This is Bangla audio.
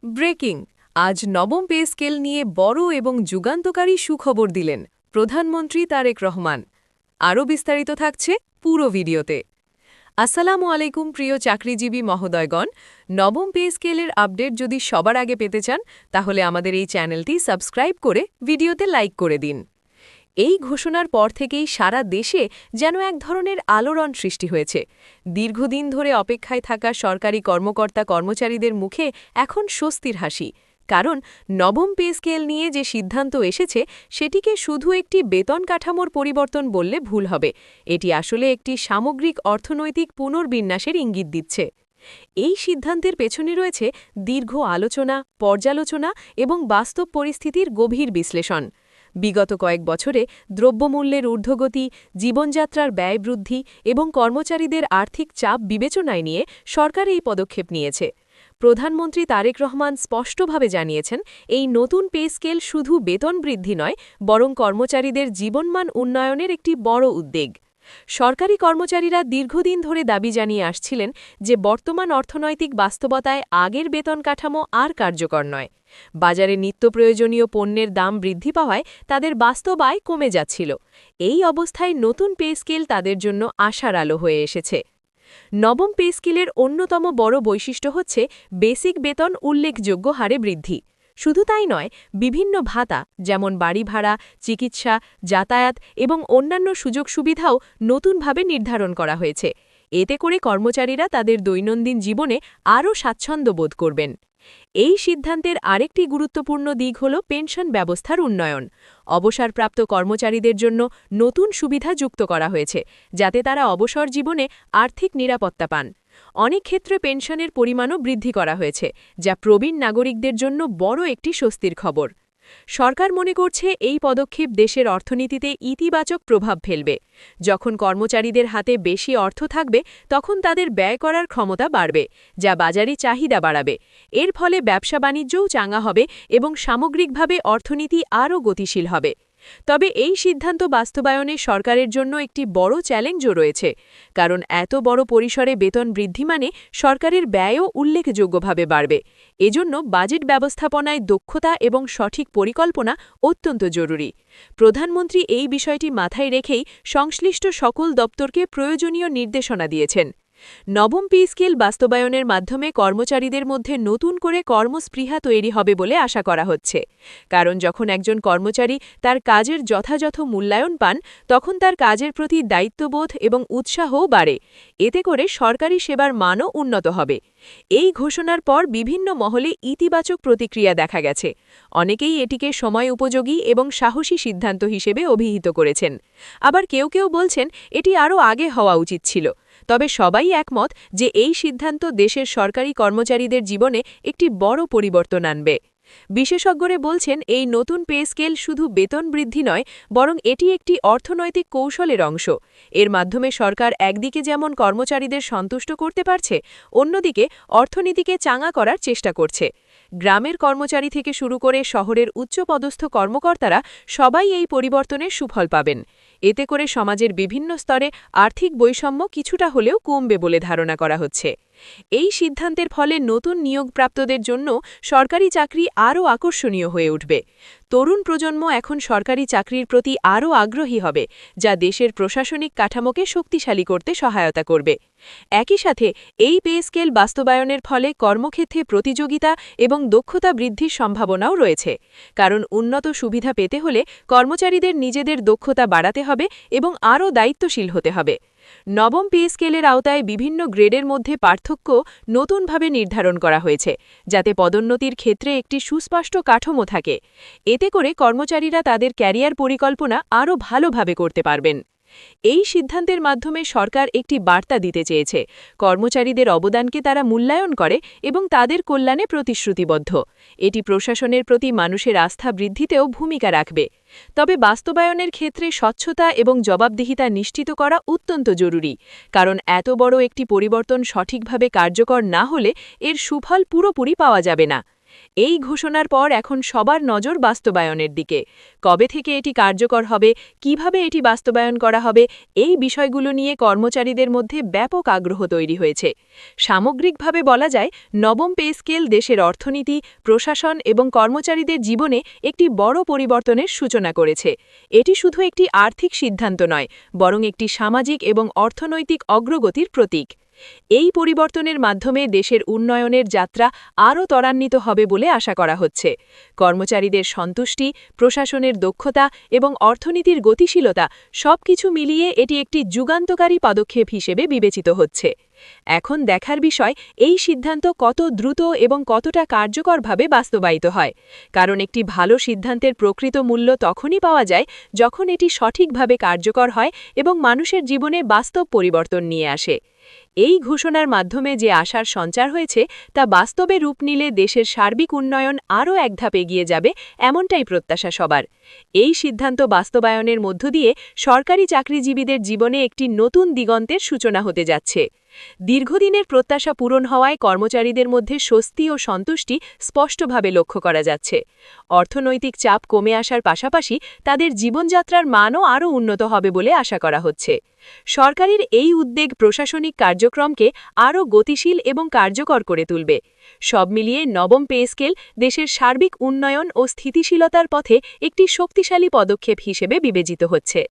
ব্রেকিং আজ নবম পে স্কেল নিয়ে বড় এবং যুগান্তকারী সুখবর দিলেন প্রধানমন্ত্রী তারেক রহমান। আরও বিস্তারিত থাকছে পুরো ভিডিওতে। আসসালামু আলাইকুম প্রিয় চাকরিজীবী মহোদয়গণ, নবম পে স্কেলের আপডেট যদি সবার আগে পেতে চান তাহলে আমাদের এই চ্যানেলটি সাবস্ক্রাইব করে ভিডিওতে লাইক করে দিন। এই ঘোষণার পর থেকেই সারা দেশে যেন এক ধরনের আলোড়ন সৃষ্টি হয়েছে। দীর্ঘদিন ধরে অপেক্ষায় থাকা সরকারি কর্মকর্তা কর্মচারীদের মুখে এখন স্বস্তির হাসি, কারণ নবম পে স্কেল নিয়ে যে সিদ্ধান্ত এসেছে সেটিকে শুধু একটি বেতন কাঠামোর পরিবর্তন বললে ভুল হবে। এটি আসলে একটি সামগ্রিক অর্থনৈতিক পুনর্বিন্যাসের ইঙ্গিত দিচ্ছে। এই সিদ্ধান্তের পেছনে রয়েছে দীর্ঘ আলোচনা, পর্যালোচনা এবং বাস্তব পরিস্থিতির গভীর বিশ্লেষণ। বিগত কয়েক বছরে দ্রব্যমূল্যের ঊর্ধ্বগতি, জীবনযাত্রার ব্যয় বৃদ্ধি এবং কর্মচারীদের আর্থিক চাপ বিবেচনায় নিয়ে সরকার এই পদক্ষেপ নিয়েছে। প্রধানমন্ত্রী তারেক রহমান স্পষ্টভাবে জানিয়েছেন, এই নতুন পে স্কেল শুধু বেতন বৃদ্ধি নয়, বরং কর্মচারীদের জীবনমান উন্নয়নের একটি বড় উদ্যোগ। সরকারি কর্মচারীরা দীর্ঘদিন ধরে দাবি জানিয়ে আসছিলেন যে বর্তমান অর্থনৈতিক বাস্তবতায় আগের বেতন কাঠামো আর কার্যকর নয়। বাজারে নিত্য প্রয়োজনীয় পণ্যের দাম বৃদ্ধি পাওয়ায় তাদের বাস্তব আয় কমে যাচ্ছিল। এই অবস্থায় নতুন পে স্কেল তাদের জন্য আশার আলো হয়ে এসেছে। নবম পে স্কেলের অন্যতম বড় বৈশিষ্ট্য হচ্ছে বেসিক বেতন উল্লেখযোগ্য হারে বৃদ্ধি। শুধু তাই নয়, বিভিন্ন ভাতা যেমন বাড়ি ভাড়া, চিকিৎসা, যাতায়াত এবং অন্যান্য সুযোগ সুবিধাও নতুনভাবে নির্ধারণ করা হয়েছে। এতে করে কর্মচারীরা তাদের দৈনন্দিন জীবনে আরও স্বাচ্ছন্দ্য বোধ করবেন। এই সিদ্ধান্তের আরেকটি গুরুত্বপূর্ণ দিক হল পেনশন ব্যবস্থার উন্নয়ন। অবসরপ্রাপ্ত কর্মচারীদের জন্য নতুন সুবিধা যুক্ত করা হয়েছে, যাতে তারা অবসর জীবনে আর্থিক নিরাপত্তা পান। অনেক ক্ষেত্রে পেনশনের পরিমাণও বৃদ্ধি করা হয়েছে, যা প্রবীণ নাগরিকদের জন্য বড় একটি স্বস্তির খবর। সরকার মনে করছে এই পদক্ষেপ দেশের অর্থনীতিতে ইতিবাচক প্রভাব ফেলবে। যখন কর্মচারীদের হাতে বেশি অর্থ থাকবে তখন তাদের ব্যয় করার ক্ষমতা বাড়বে, যা বাজারে চাহিদা বাড়াবে। এর ফলে ব্যবসা বাণিজ্যও চাঙ্গা হবে এবং সামগ্রিকভাবে অর্থনীতি আরও গতিশীল হবে। তবে এই সিদ্ধান্ত বাস্তবায়নে সরকারের জন্য একটি বড় চ্যালেঞ্জও রয়েছে, কারণ এত বড় পরিসরে বেতন বৃদ্ধি মানে সরকারের ব্যয়ও উল্লেখযোগ্যভাবে বাড়বে। এজন্য বাজেট ব্যবস্থাপনায় দক্ষতা এবং সঠিক পরিকল্পনা অত্যন্ত জরুরি। প্রধানমন্ত্রী এই বিষয়টি মাথায় রেখেই সংশ্লিষ্ট সকল দপ্তরকে প্রয়োজনীয় নির্দেশনা দিয়েছেন। নবম পে স্কেল বাস্তবায়নের মাধ্যমে কর্মচারীদের মধ্যে নতুন করে কর্মস্পৃহা তৈরি হবে বলে আশা করা হচ্ছে, কারণ যখন একজন কর্মচারী তার কাজের যথাযথ মূল্যায়ন পান তখন তার কাজের প্রতি দায়িত্ববোধ এবং উৎসাহও বাড়ে। এতে করে সরকারি সেবার মানও উন্নত হবে। এই ঘোষণার পর বিভিন্ন মহলে ইতিবাচক প্রতিক্রিয়া দেখা গেছে। অনেকেই এটিকে সময় উপযোগী এবং সাহসী সিদ্ধান্ত হিসেবে অভিহিত করেছেন। আবার কেউ কেউ বলছেন এটি আরও আগে হওয়া উচিত ছিল। তবে সবাই একমত যে এই সিদ্ধান্ত দেশের সরকারি কর্মচারীদের জীবনে একটি বড় পরিবর্তন আনবে। বিশেষজ্ঞরা বলছেন এই নতুন পে স্কেল শুধু বেতন বৃদ্ধি নয়, বরং এটি একটি অর্থনৈতিক কৌশলের অংশ। এর মাধ্যমে সরকার একদিকে যেমন কর্মচারীদের সন্তুষ্ট করতে পারছে, অন্যদিকে অর্থনীতিকে চাঙ্গা করার চেষ্টা করছে। গ্রামের কর্মচারী থেকে শুরু করে শহরের উচ্চপদস্থ কর্মকর্তারা সবাই এই পরিবর্তনের সুফল পাবেন। এতে করে সমাজের বিভিন্ন স্তরে আর্থিক বৈষম্য কিছুটা হলেও কমবে বলে ধারণা করা হচ্ছে। এই সিদ্ধান্তের ফলে নতুন নিয়োগপ্রাপ্তদের জন্য সরকারি চাকরি আরও আকর্ষণীয় হয়ে উঠবে। তরুণ প্রজন্ম এখন সরকারি চাকরির প্রতি আরও আগ্রহী হবে, যা দেশের প্রশাসনিক কাঠামোকে শক্তিশালী করতে সহায়তা করবে। একই সাথে এই পে স্কেল বাস্তবায়নের ফলে কর্মক্ষেত্রে প্রতিযোগিতা এবং দক্ষতা বৃদ্ধির সম্ভাবনাও রয়েছে, কারণ উন্নত সুবিধা পেতে হলে কর্মচারীদের নিজেদের দক্ষতা বাড়াতে হবে এবং আরও দায়িত্বশীল হতে হবে। নবম পে স্কেলের আওতায় বিভিন্ন গ্রেডের মধ্যে পার্থক্য নতুনভাবে নির্ধারণ করা হয়েছে, যাতে পদোন্নতির ক্ষেত্রে একটি সুস্পষ্ট কাঠামো থাকে। এতে করে কর্মচারীরা তাদের ক্যারিয়ার পরিকল্পনা আরও ভালোভাবে করতে পারবেন। এই সিদ্ধান্তের মাধ্যমে সরকার একটি বার্তা দিতে চেয়েছে, কর্মচারীদের অবদানকে তারা মূল্যায়ন করে এবং তাদের কল্যাণে প্রতিশ্রুতিবদ্ধ। এটি প্রশাসনের প্রতি মানুষের আস্থা বৃদ্ধিতেও ভূমিকা রাখবে। তবে বাস্তবায়নের ক্ষেত্রে স্বচ্ছতা এবং জবাবদিহিতা নিশ্চিত করা অত্যন্ত জরুরি, কারণ এত বড় একটি পরিবর্তন সঠিকভাবে কার্যকর না হলে এর সুফল পুরোপুরি পাওয়া যাবে না। এই ঘোষণার পর এখন সবার নজর বাস্তবায়নের দিকে। কবে থেকে এটি কার্যকর হবে, কিভাবে এটি বাস্তবায়ন করা হবে, এই বিষয়গুলো নিয়ে কর্মচারীদের মধ্যে ব্যাপক আগ্রহ তৈরি হয়েছে। সামগ্রিকভাবে বলা যায়, নবম পে স্কেল দেশের অর্থনীতি, প্রশাসন এবং কর্মচারীদের জীবনে একটি বড় পরিবর্তনের সূচনা করেছে। এটি শুধু একটি আর্থিক সিদ্ধান্ত নয়, বরং একটি সামাজিক এবং অর্থনৈতিক অগ্রগতির প্রতীক। এই পরিবর্তনের মাধ্যমে দেশের উন্নয়নের যাত্রা আরও ত্বরান্বিত হবে বলে আশা করা হচ্ছে। কর্মচারীদের সন্তুষ্টি, প্রশাসনের দক্ষতা এবং অর্থনীতির গতিশীলতা সবকিছু মিলিয়ে এটি একটি যুগান্তকারী পদক্ষেপ হিসেবে বিবেচিত হচ্ছে। এখন দেখার বিষয়, এই সিদ্ধান্ত কত দ্রুত এবং কতটা কার্যকরভাবে বাস্তবায়িত হয়। কারণ একটি ভালো সিদ্ধান্তের প্রকৃত মূল্য তখনই পাওয়া যায় যখন এটি সঠিকভাবে কার্যকর হয় এবং মানুষের জীবনে বাস্তব পরিবর্তন নিয়ে আসে। এই ঘোষণার মাধ্যমে যে আশার সঞ্চার হয়েছে তা বাস্তবে রূপ নিলে দেশের সার্বিক উন্নয়ন আরও এক ধাপ এগিয়ে যাবে, এমনটাই প্রত্যাশা সবার। এই সিদ্ধান্ত বাস্তবায়নের মধ্য দিয়ে সরকারি চাকরিজীবীদের জীবনে একটি নতুন দিগন্তের সূচনা হতে যাচ্ছে। দীর্ঘদিনের প্রত্যাশা পূরণ হওয়ায় কর্মচারীদের মধ্যে স্বস্তি ও সন্তুষ্টি স্পষ্টভাবে লক্ষ্য করা যাচ্ছে। অর্থনৈতিক চাপ কমে আসার পাশাপাশি তাদের জীবনযাত্রার মানও আরও উন্নত হবে বলে আশা করা হচ্ছে। সরকারের এই উদ্যোগ প্রশাসনিক কার্যক্রমকে আরও গতিশীল এবং কার্যকর করে তুলবে। সব মিলিয়ে নবম পে স্কেল দেশের সার্বিক উন্নয়ন ও স্থিতিশীলতার পথে একটি শক্তিশালী পদক্ষেপ হিসেবে বিবেচিত হচ্ছে।